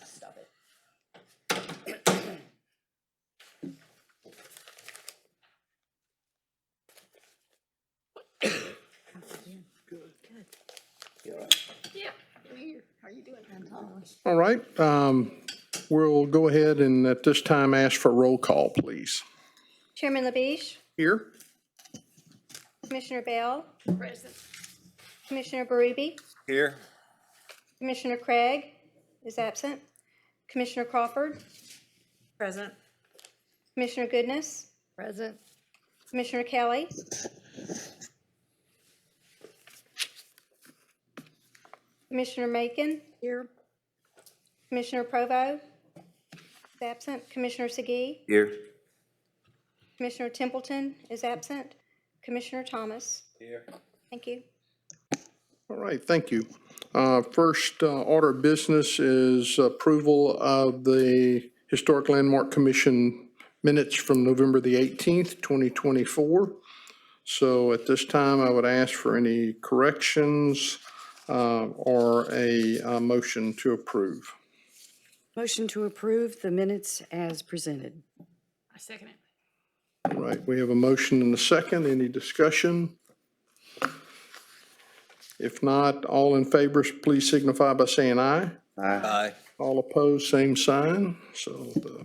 Stop it. Yeah, I'm here. How are you doing? All right, we'll go ahead and at this time ask for roll call, please. Chairman LaBiche, Here? Commissioner Bell, Present. Commissioner Berube, Here. Commissioner Craig is absent, Commissioner Crawford, Present. Commissioner Goodness, Present. Commissioner Kelly, Commissioner Macon, Here. Commissioner Provo is absent, Commissioner Segee, Here. Commissioner Templeton is absent, Commissioner Thomas. Here. Thank you. All right, thank you. First order of business is approval of the Historic Landmark Commission minutes from November the 18th, 2024. So at this time, I would ask for any corrections or a motion to approve. Motion to approve the minutes as presented. I second it. All right, we have a motion and a second. Any discussion? If not, all in favor, please signify by saying aye. Aye. All opposed, same sign. So the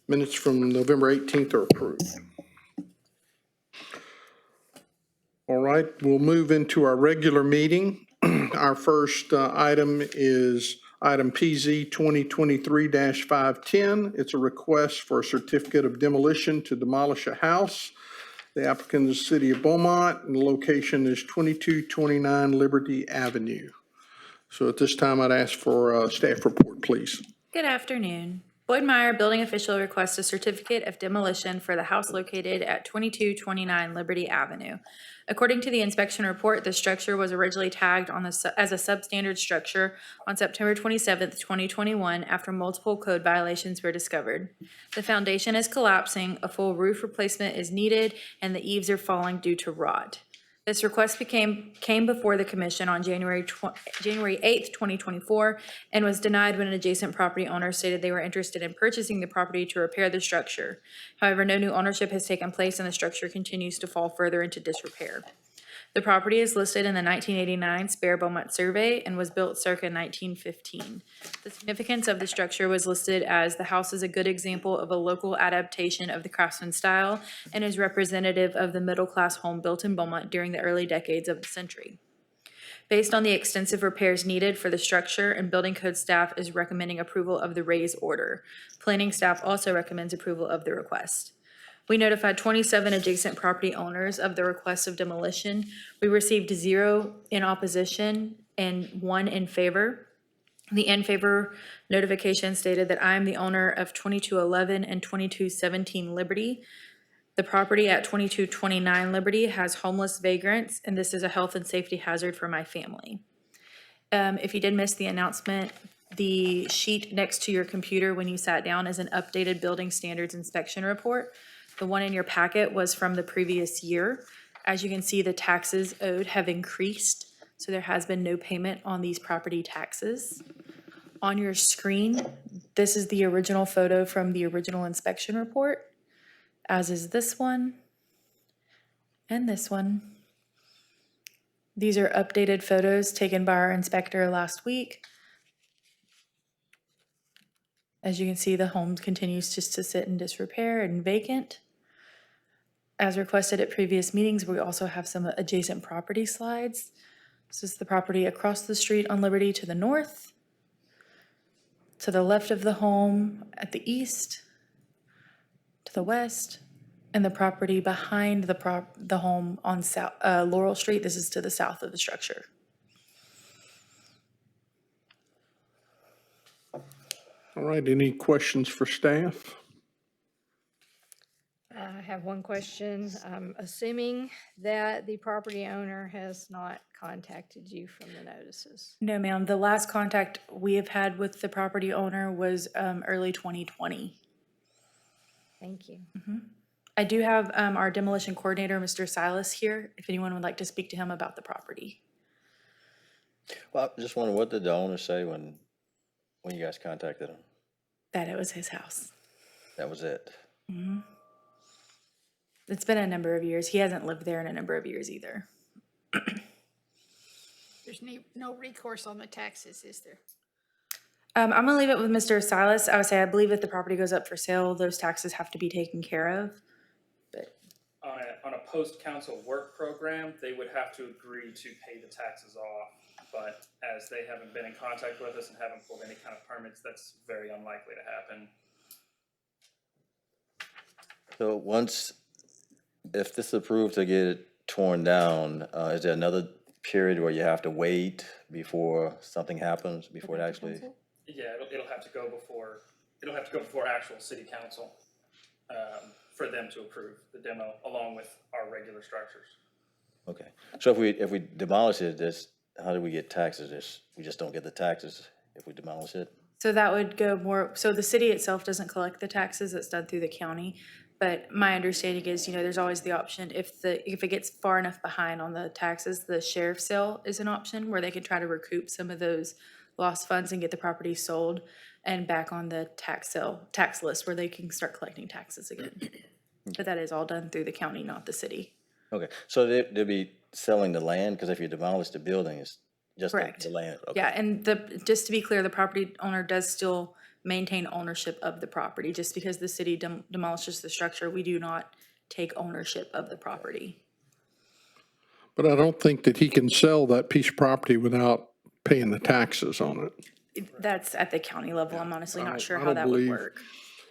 minutes from November 18th are approved. All right, we'll move into our regular meeting. Our first item is item PZ 2023-510. It's a request for a certificate of demolition to demolish a house. The applicant is the City of Beaumont, and the location is 2229 Liberty Avenue. So at this time, I'd ask for a staff report, please. Good afternoon. Boyd Meyer, building official, requests a certificate of demolition for the house located at 2229 Liberty Avenue. According to the inspection report, the structure was originally tagged on as a substandard structure on September 27th, 2021, after multiple code violations were discovered. The foundation is collapsing, a full roof replacement is needed, and the eaves are falling due to rot. This request came before the commission on January 8th, 2024, and was denied when an adjacent property owner stated they were interested in purchasing the property to repair the structure. However, no new ownership has taken place and the structure continues to fall further into disrepair. The property is listed in the 1989 Spare Beaumont survey and was built circa 1915. The significance of the structure was listed as the house is a good example of a local adaptation of the craftsman style and is representative of the middle-class home built in Beaumont during the early decades of the century. Based on the extensive repairs needed for the structure, and building code staff is recommending approval of the raise order. Planning staff also recommends approval of the request. We notified 27 adjacent property owners of the request of demolition. We received 0 in opposition and 1 in favor. The in favor notification stated that I am the owner of 2211 and 2217 Liberty. The property at 2229 Liberty has homeless vagrants, and this is a health and safety hazard for my family. If you did miss the announcement, the sheet next to your computer when you sat down is an updated building standards inspection report. The one in your packet was from the previous year. As you can see, the taxes owed have increased, so there has been no payment on these property taxes. On your screen, this is the original photo from the original inspection report, as is this one and this one. These are updated photos taken by our inspector last week. As you can see, the home continues just to sit in disrepair and vacant. As requested at previous meetings, we also have some adjacent property slides. This is the property across the street on Liberty to the north, to the left of the home at the east, to the west, and the property behind the home on Laurel Street. This is to the south of the structure. All right, any questions for staff? I have one question. I'm assuming that the property owner has not contacted you from the notices. No, ma'am. The last contact we have had with the property owner was early 2020. Thank you. I do have our demolition coordinator, Mr. Silas, here, if anyone would like to speak to him about the property. Well, I just wonder, what did the owner say when when you guys contacted him? that it was his house. That was it? It's been a number of years. He hasn't lived there in a number of years either. There's no recourse on the taxes, is there? I'm gonna leave it with Mr. Silas. I would say I believe if the property goes up for sale, those taxes have to be taken care of. But On a post-council work program, they would have to agree to pay the taxes off. But as they haven't been in contact with us and haven't pulled any kind of permits, that's very unlikely to happen. So if this is approved to get it torn down, is there another period where you have to wait before something happens, before it actually? Yeah, it'll have to go before actual city council, for them to approve the demo along with our regular structures. Okay, so if we demolish it, how do we get taxes? We just don't get the taxes if we demolish it? so that would go more, so the city itself doesn't collect the taxes, it's done through the county. But my understanding is, there's always the option, if it gets far enough behind on the taxes, the sheriff's sale is an option where they can try to recoup some of those lost funds and get the property sold and back on the tax list where they can start collecting taxes again. But that is all done through the county, not the city. Okay, so they'll be selling the land, because if you demolish the building, it's just Correct. the land? Okay. Yeah, and just to be clear, the property owner does still maintain ownership of the property. Just because the city demolishes the structure, we do not take ownership of the property. But I don't think that he can sell that piece of property without paying the taxes on it. That's at the county level. I'm honestly not sure I how don't that would believe- work.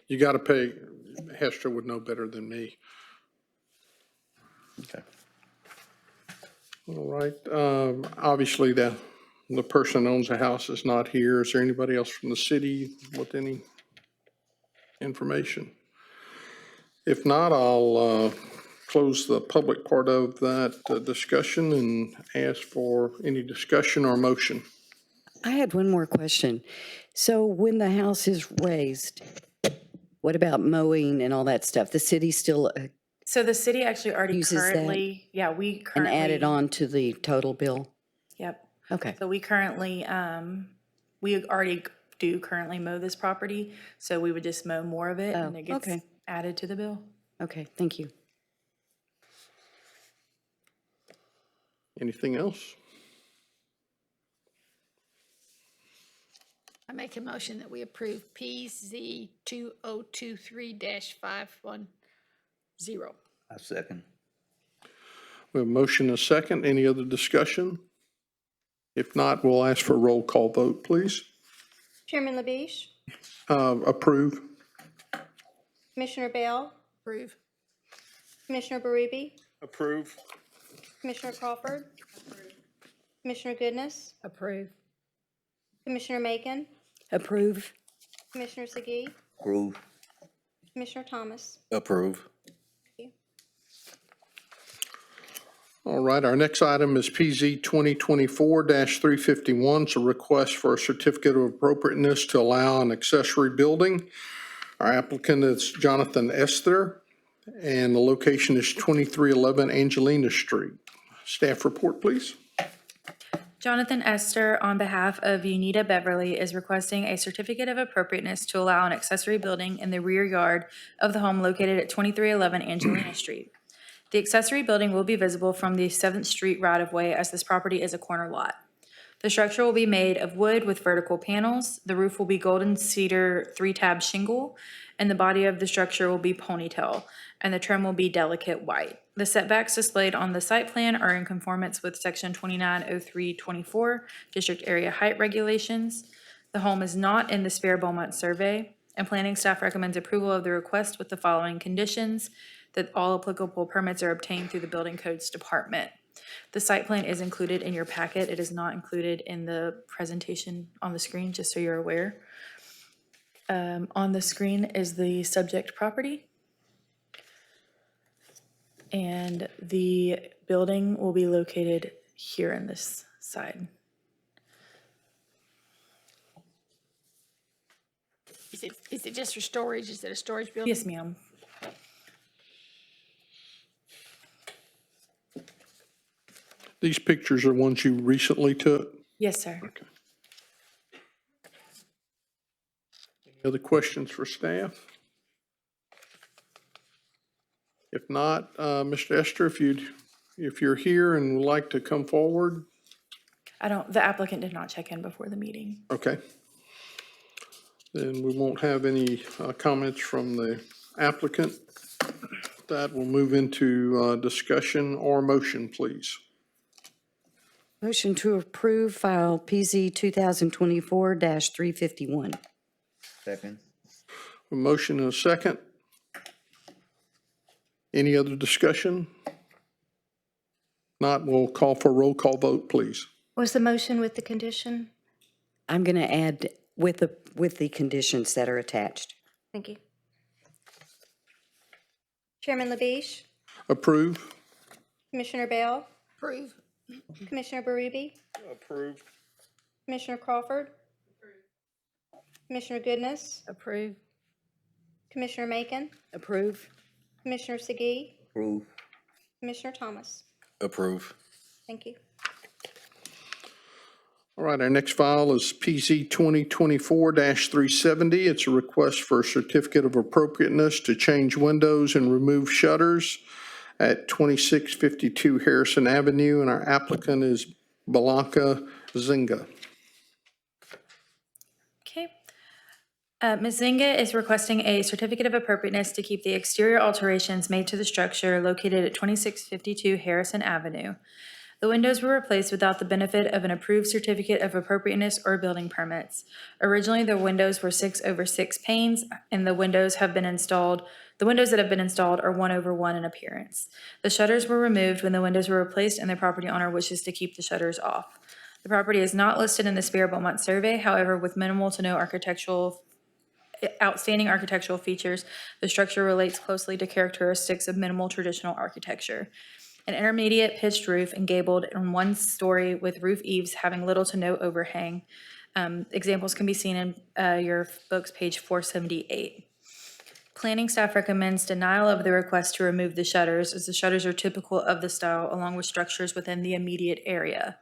You got to pay, Hester would know better than me. Okay. All right, obviously the person who owns the house is not here. Is there anybody else from the city with any information? If not, I'll close the public part of that discussion and ask for any discussion or motion. I had one more question. So when the house is raised, what about mowing and all that stuff? The city still So the city actually already Uses that currently, yeah, we and currently. add it on to the total bill? Yep. Okay, So we currently, we already do currently mow this property, so we would just mow more of it and Oh, it gets okay. added to the bill. okay, thank you. Anything else? I make a motion that we approve PZ 2023-510. I second. We have a motion and a second. Any other discussion? If not, we'll ask for a roll call vote, please. Chairman LaBiche, Approve. Commissioner Bell, Approve. Commissioner Berube, Approve. Commissioner Crawford, Commissioner Goodness, Approve. Commissioner Macon, Approve? Commissioner Segee, Approve. Commissioner Thomas. Approve. All right, our next item is PZ 2024-351. It's a request for a certificate of appropriateness to allow an accessory building. Our applicant is Jonathan Esther, and the location is 2311 Angelina Street. Staff report, please. Jonathan Esther, on behalf of Unita Beverly, is requesting a certificate of appropriateness to allow an accessory building in the rear yard of the home located at 2311 Angelina Street. The accessory building will be visible from the 7th Street right-of-way as this property is a corner lot. The structure will be made of wood with vertical panels. The roof will be golden cedar 3-tab shingle, and the body of the structure will be ponytail, and the trim will be delicate white. The setbacks displayed on the site plan are in conformance with Section 290324 District Area Height Regulations. The home is not in the Sphere Beaumont survey, and planning staff recommends approval of the request with the following conditions: that all applicable permits are obtained through the Building Codes Department. The site plan is included in your packet. It is not included in the presentation on the screen, just so you're aware. On the screen is the subject property. And the building will be located here in this side. Is it just for storage? Is it a storage building? Yes, ma'am. These pictures are ones you recently took. Yes, sir. Other questions for staff? If not, Mr. Esther, if you're here and would like to come forward, The applicant did not check in before the meeting. okay. Then we won't have any comments from the applicant. That will move into discussion or motion, please. Motion to approve file PZ 2024-351. Second. A motion and a second. Any other discussion? Not, we'll call for a roll call vote, please. Was the motion with the condition? I'm going to add with the conditions that are attached. Thank you. Chairman LaBiche, Approve? Commissioner Bell, Approve. Commissioner Berube, Approve. Commissioner Crawford, Commissioner Goodness, Approve. Commissioner Macon, Approve. Commissioner Segee, Approve. Commissioner Thomas. Approve. Thank you. All right, our next file is PZ 2024-370. It's a request for a certificate of appropriateness to change windows and remove shutters at 2652 Harrison Avenue, and our applicant is Blanca Zinga. Okay. Ms. Zinga is requesting a certificate of appropriateness to keep the exterior alterations made to the structure located at 2652 Harrison Avenue. The windows were replaced without the benefit of an approved certificate of appropriateness or building permits. Originally, the windows were 6/6 panes, and the windows that have been installed are 1/1 in appearance. The shutters were removed when the windows were replaced, and the property owner wishes to keep the shutters off. The property is not listed in the Spare Beaumont survey, however, with minimal to no outstanding architectural features, the structure relates closely to characteristics of minimal traditional architecture. An intermediate pitched roof and gabled in one story with roof eaves having little to no overhang. Examples can be seen in your books, page 478. Planning staff recommends denial of the request to remove the shutters, as the shutters are typical of the style along with structures within the immediate area.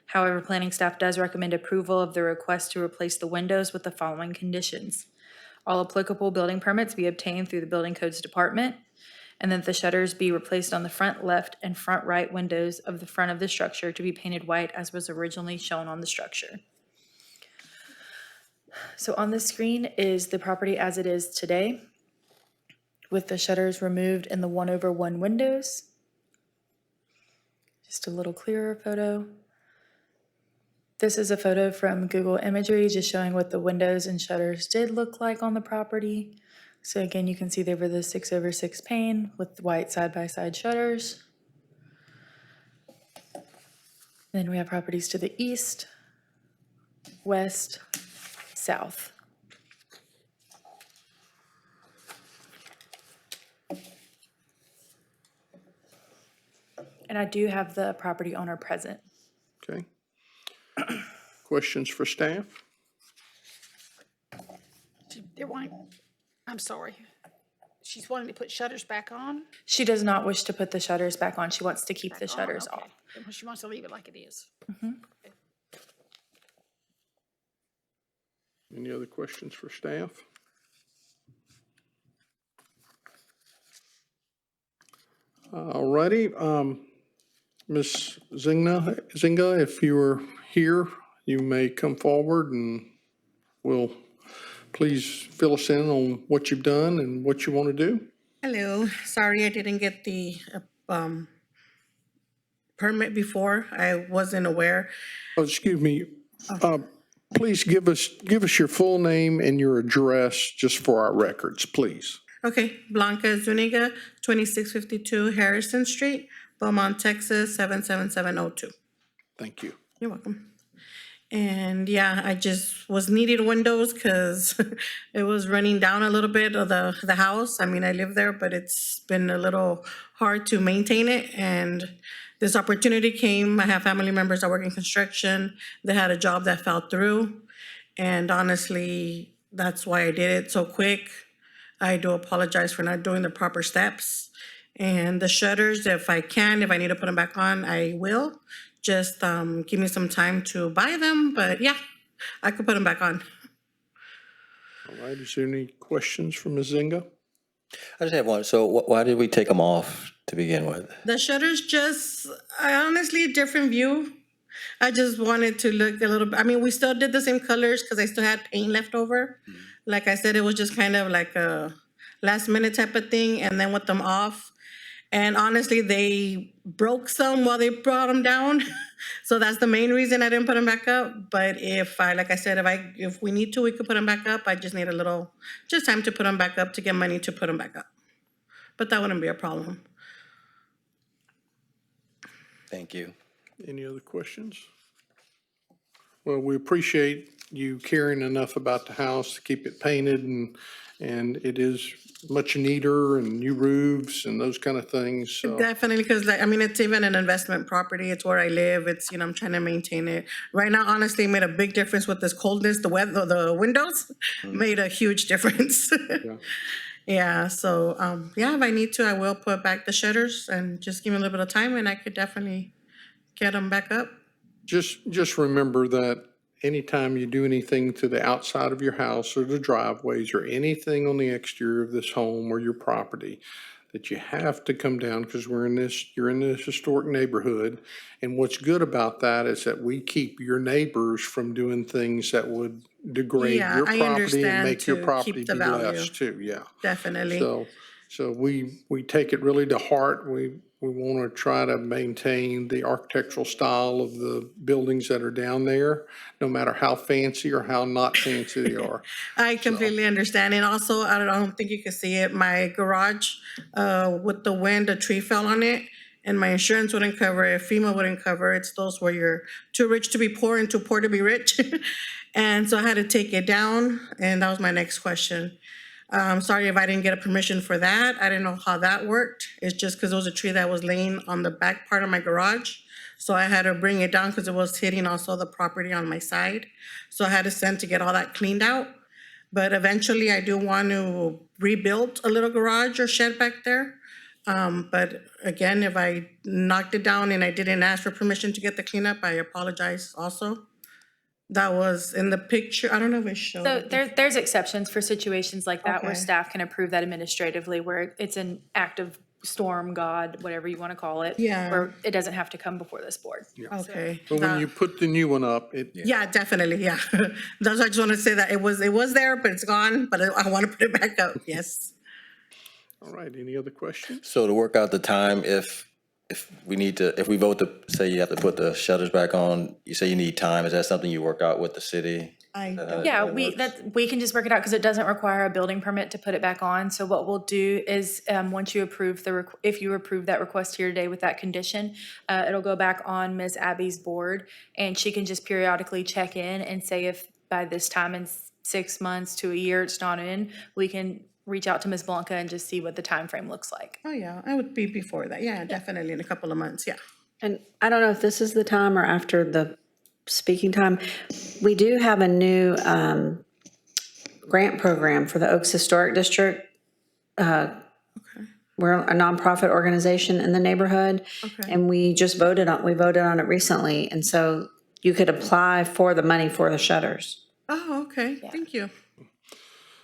However, planning staff does recommend approval of the request to replace the windows with the following conditions. All applicable building permits be obtained through the Building Codes Department, and that the shutters be replaced on the front left and front right windows of the front of the structure to be painted white as was originally shown on the structure. So on the screen is the property as it is today, with the shutters removed and the 1/1 windows. Just a little clearer photo. This is a photo from Google Imagery, just showing what the windows and shutters did look like on the property. So again, you can see they were the 6/6 pane with white side-by-side shutters. Then we have properties to the east, west, south. And I do have the property owner present. Okay. Questions for staff? They're wanting, I'm sorry. She's wanting to put shutters back on? She does not wish to put the shutters back on. She wants to keep the Back on, shutters okay. off. And she wants to leave it like it is. Any other questions for staff? All righty. Ms. Zinga, if you are here, you may come forward and we'll please fill us in on what you've done and what you want to do. Hello, sorry I didn't get the permit before. I wasn't aware. Oh, excuse me. Please give us your full name and your address just for our records, please. Okay, Blanca Zuniga, 2652 Harrison Street, Beaumont, Texas, 77702. Thank you. You're welcome. And yeah, I just was needed windows because it was running down a little bit of the house. I mean, I live there, but it's been a little hard to maintain it. And this opportunity came. I have family members that work in construction. They had a job that fell through. And honestly, that's why I did it so quick. I do apologize for not doing the proper steps. And the shutters, if I need to put them back on, I will. Just give me some time to buy them, but yeah, I could put them back on. All right, is there any questions from Ms. Zinga? I just have one. So why did we take them off to begin with? The shutters just, I honestly, different view. I just wanted to look a little, I mean, we still did the same colors because I still had paint left over. Like I said, it was just kind of like a last minute type of thing, and then with them off. And honestly, they broke some while they brought them down. So that's the main reason I didn't put them back up. But like I said, if we need to, we could put them back up. I just need just time to put them back up to get money to put them back up. But that wouldn't be a problem. Thank you. Any other questions? Well, we appreciate you caring enough about the house to keep it painted, and it is much neater, and new roofs and those kind of things, so. Definitely, because I mean, it's even an investment property. It's where I live. It's, I'm trying to maintain it. Right now, honestly, it made a big difference with this coldness. The weather, the windows made a huge difference. Yeah. Yeah, so, if I need to, I will put back the shutters and just give me a little bit of time and I could definitely get them back up. Just remember that anytime you do anything to the outside of your house or the driveways or anything on the exterior of this home or your property, that you have to come down because you're in this historic neighborhood. And what's good about that is that we keep your neighbors from doing things that would degrade Yeah, your I property and understand make your to property keep the be value. less too, yeah. Definitely. So we take it really to heart. We want to try to maintain the architectural style of the buildings that are down there, no matter how fancy or how not fancy they are. I completely understand. And also, I don't think you can see it, my garage, with the wind, a tree fell on it. And my insurance wouldn't cover it, FEMA wouldn't cover it. It's those where you're too rich to be poor and too poor to be rich. And so I had to take it down, and that was my next question. Sorry if I didn't get a permission for that. I didn't know how that worked. It's just because it was a tree that was laying on the back part of my garage. So I had to bring it down because it was hitting also the property on my side. So I had to send to get all that cleaned out. But eventually I do want to rebuild a little garage or shed back there. But again, if I knocked it down and I didn't ask for permission to get the cleanup, I apologize also. That was in the picture. I don't know if it showed. So it. there's exceptions for situations like that where Okay. staff can approve that administratively, where it's an act of storm, God, whatever you want to call it. Yeah. Where it doesn't have to come before this board. Okay. But when you put the new one up, Yeah, definitely, yeah. That's why I just want to say that it was there, but it's gone, but I want to put it back up, yes. all right, any other questions? So to work out the time, if we vote to say you have to put the shutters back on, you say you need time, is that something you work out with the city? Yeah, we can just work it out because it doesn't require a building permit to put it back on. So what we'll do is, once you approve if you approve that request here today with that condition, it'll go back on Ms. Abby's board, and she can just periodically check in and say if by this time in 6 months to a year it's not in, we can reach out to Ms. Blanca and just see what the time frame looks like. Oh, yeah, I would be before that, yeah, definitely in a couple of months, yeah. And I don't know if this is the time or after the speaking time. We do have a new grant program for the Oaks Historic District. We're a nonprofit organization in the neighborhood, and we voted on it recently. And so you could apply for the money for the shutters. Oh, okay, thank you.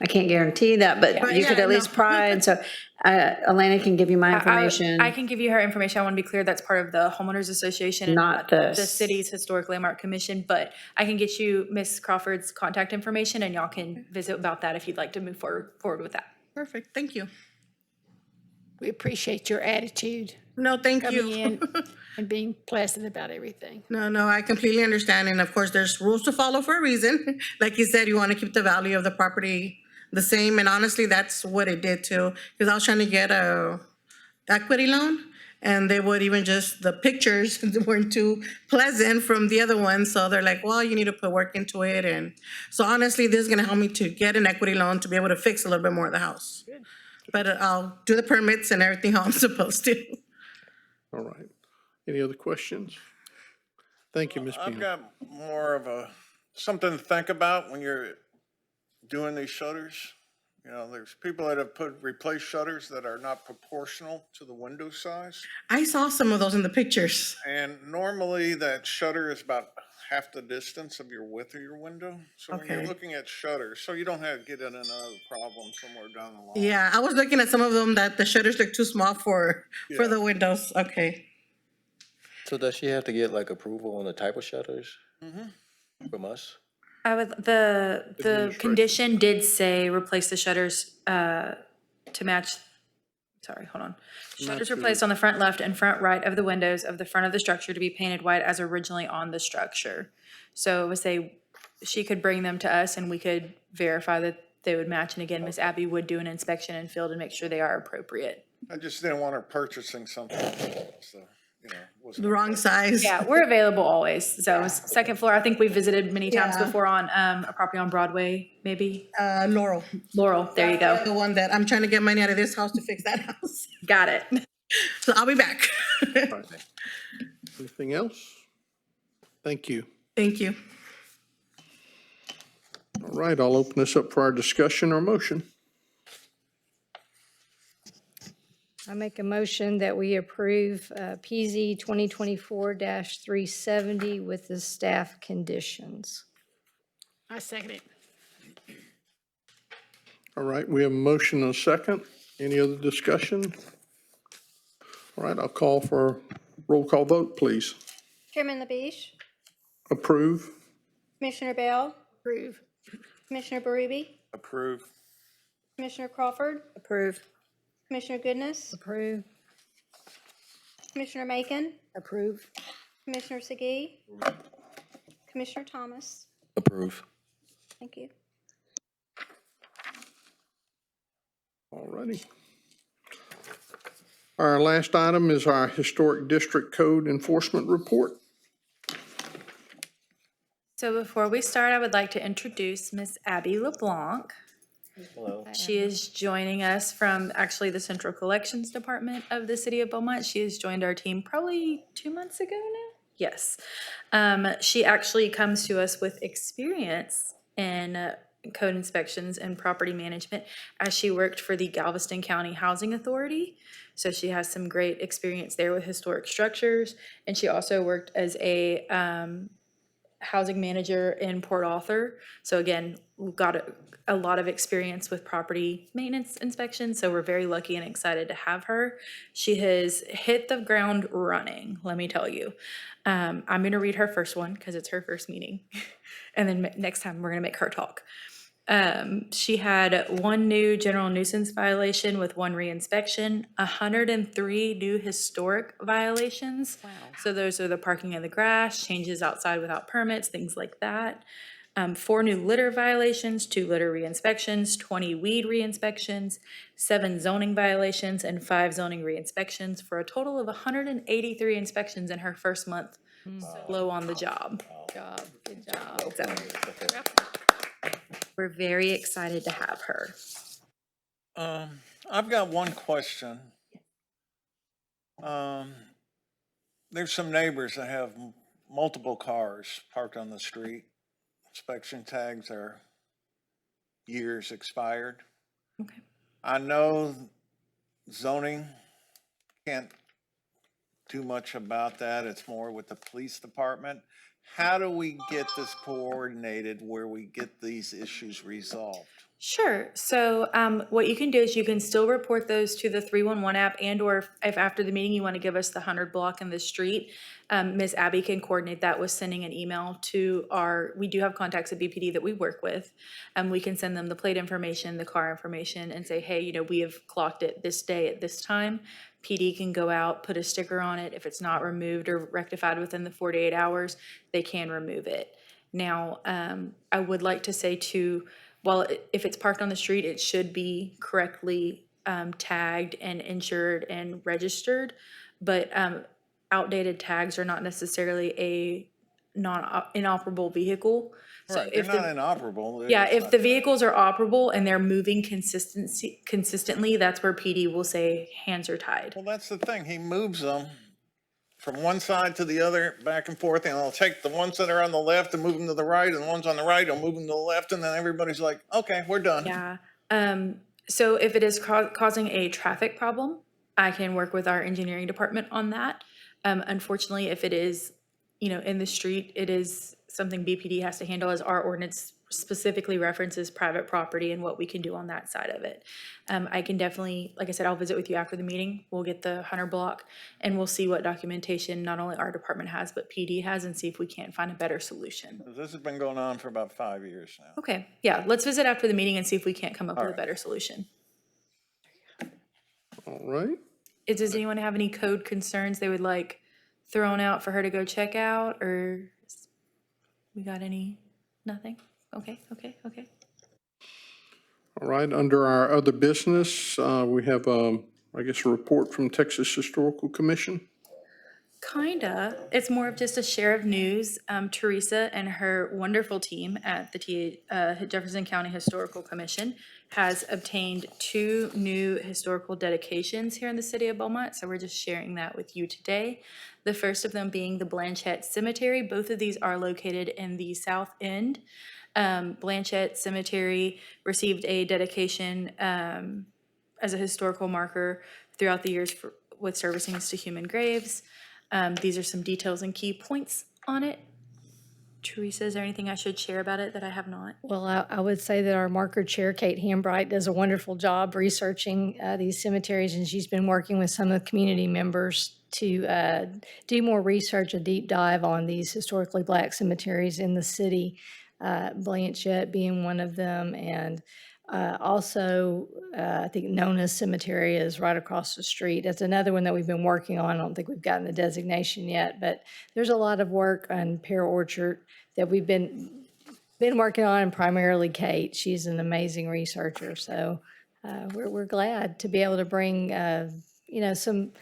I can't guarantee that, but you could yeah, at least no. try. And so Elena can give you my information. I can give you her information. I want to be clear, that's part of the homeowners association. and Not the this. city's historic landmark commission, but I can get you Ms. Crawford's contact information and y'all can visit about that if you'd like to move forward with that. Perfect, thank you. We appreciate your attitude, No, thank coming you. in and being pleasant about everything. No, I completely understand, and of course, there's rules to follow for a reason. Like you said, you want to keep the value of the property the same, and honestly, that's what it did too. Because I was trying to get a equity loan, and they would even the pictures weren't too pleasant from the other ones, so they're like, well, you need to put work into it, and so honestly, this is gonna help me to get an equity loan to be able to fix a little bit more of the house. But I'll do the permits and everything how I'm supposed to. All right, any other questions? Thank you, Ms. I've Beam. got more of something to think about when you're doing these shutters. You know, there's people that have replaced shutters that are not proportional to the window size. I saw some of those in the pictures. And normally that shutter is about half the distance of your width of your window. So when you're Okay. looking at shutters, so you don't have to get in another problem somewhere down the line. Yeah, I was looking at some of them that the shutters look too small for Yeah. the windows. Okay. So does she have to get like approval on the type of shutters from us? I would, the Administration. condition did say replace the shutters to match, sorry, hold on. Shutters Match replaced on the front left and front right of the windows of the front of the structure to be painted white as originally on the structure. So it would say she could bring them to us and we could verify that they would match. And again, Miss Abby would do an inspection in field and make sure they are appropriate. I just didn't want her purchasing something, so, you know. wasn't The wrong size. Yeah, we're available always. So second floor, I think we visited many times Yeah. before on a property on Broadway, maybe. Laurel. Laurel, there you go. The one that I'm trying to get money out of this house to fix that house. Got it. So I'll be back. Anything else? Thank you. Thank you. All right, I'll open this up for our discussion or motion. I make a motion that we approve PZ 2024-370 with the staff conditions. I second it. All right, we have a motion and a second. Any other discussion? All right, I'll call for a roll call vote, please. Chairman LaBeouf, Approve. Commissioner Bell, Approve. Commissioner Berube, Approve. Commissioner Crawford, Approve. Commissioner Goodness, Approve. Commissioner Macon, Approve. Commissioner Segee, Commissioner Thomas. Approve. Thank you. All righty. Our last item is our Historic District Code Enforcement Report. So before we start, I would like to introduce Miss Abby LeBlanc. Hello. She is joining us from actually the Central Collections Department of the City of Beaumont. She has joined our team probably 2 months ago now. Yes. She actually comes to us with experience in code inspections and property management as she worked for the Galveston County Housing Authority. So she has some great experience there with historic structures. And she also worked as a housing manager in Port Arthur. So again, we've got a lot of experience with property maintenance inspections. So we're very lucky and excited to have her. She has hit the ground running, let me tell you. I'm going to read her first one because it's her first meeting. And then next time we're going to make her talk. She had 1 new general nuisance violation with 1 reinspection, 103 new historic violations. Wow. So those are the parking in the grass, changes outside without permits, things like that. 4 new litter violations, 2 litter reinspections, 20 weed reinspections, 7 zoning violations, and 5 zoning reinspections for a total of 183 inspections in her first month solo on the job. Good job. So, we're very excited to have her. I've got one question. There's some neighbors that have multiple cars parked on the street. Inspection tags are years expired. Okay. I know zoning can't do much about that. It's more with the police department. How do we get this coordinated where we get these issues resolved? Sure. So what you can do is you can still report those to the 311 app, and or if after the meeting you want to give us the 100 block in the street, Ms. Abby can coordinate that with sending an email to we do have contacts at BPD that we work with. We can send them the plate information, the car information, and say, hey, we have clocked it this day at this time. PD can go out, put a sticker on it. If it's not removed or rectified within the 48 hours, they can remove it. Now, I would like to say too, well, if it's parked on the street, it should be correctly tagged and insured and registered, but outdated tags are not necessarily a inoperable vehicle. So Right, they're not inoperable. Yeah, if the vehicles are operable and they're moving consistently, that's where PD will say hands are tied. Well, that's the thing. He moves them from one side to the other, back and forth, and I'll take the ones that are on the left and move them to the right, and the ones on the right, I'll move them to the left, and then everybody's like, okay, we're done. Yeah. So if it is causing a traffic problem, I can work with our engineering department on that. Unfortunately, if it is you know, in the street, it is something BPD has to handle, as our ordinance specifically references private property and what we can do on that side of it. I can definitely, like I said, I'll visit with you after the meeting. We'll get the Hunter block and we'll see what documentation not only our department has, but PD has, and see if we can't find a better solution. This has been going on for about 5 years now. Okay, yeah, let's visit after the meeting and see if we can't come up with a right. better solution. All right. Does anyone have any code concerns they would like thrown out for her to go check out, or we got any? Nothing? Okay. All right, under our other business, we have, I guess, a report from Texas Historical Commission. Kinda. It's more of just a share of news. Teresa and her wonderful team at the Jefferson County Historical Commission has obtained 2 new historical dedications here in the city of Beaumont, so we're just sharing that with you today. The first of them being the Blanchette Cemetery. Both of these are located in the south end. Blanchette Cemetery received a dedication as a historical marker throughout the years with servicings to human graves. These are some details and key points on it. Teresa, is there anything I should share about it that I have not? Well, I would say that our marker chair, Kate Hambright, does a wonderful job researching these cemeteries, and she's been working with some of the community members to do more research, a deep dive on these historically black cemeteries in the city, Blanchette being one of them, and also, I think Nona Cemetery is right across the street. That's another one that we've been working on. I don't think we've gotten the designation yet, but there's a lot of work on Pear Orchard that we've been working on, and primarily Kate. She's an amazing researcher, so we're glad to be able to bring some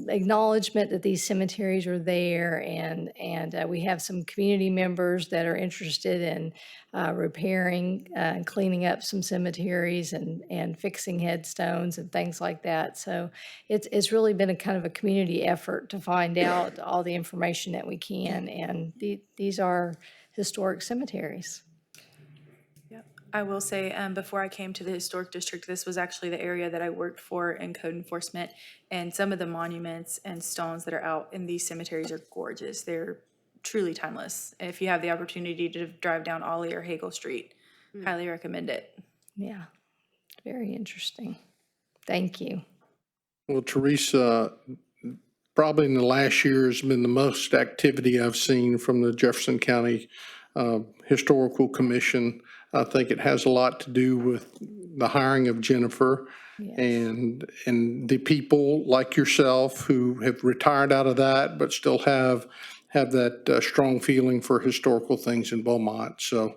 acknowledgement that these cemeteries are there, and we have some community members that are interested in repairing and cleaning up some cemeteries and fixing headstones and things like that. So it's really been a kind of a community effort to find out all the information that we can, and these are historic cemeteries. I will say, before I came to the Historic District, this was actually the area that I worked for in code enforcement, and some of the monuments and stones that are out in these cemeteries are gorgeous. They're truly timeless. If you have the opportunity to drive down Ollie or Hagel Street, highly recommend it. Yeah, very interesting. Thank you. Well, Teresa, probably in the last year has been the most activity I've seen from the Jefferson County Historical Commission. I think it has a lot to do with the hiring of Jennifer and the people like yourself who have retired out of that, but still have that strong feeling for historical things in Beaumont. So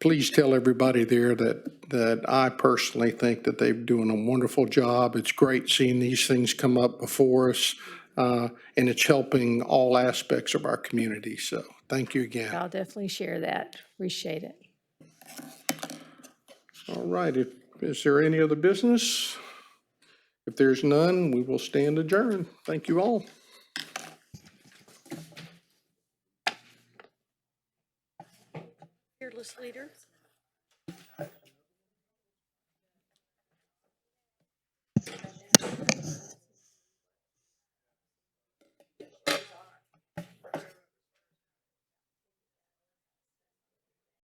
please tell everybody there that I personally think that they're doing a wonderful job. It's great seeing these things come up before us, and it's helping all aspects of our community. So thank you again. I'll definitely share that. Appreciate it. All right, is there any other business? If there's none, we will stand adjourned. Thank you all. Fearless leader.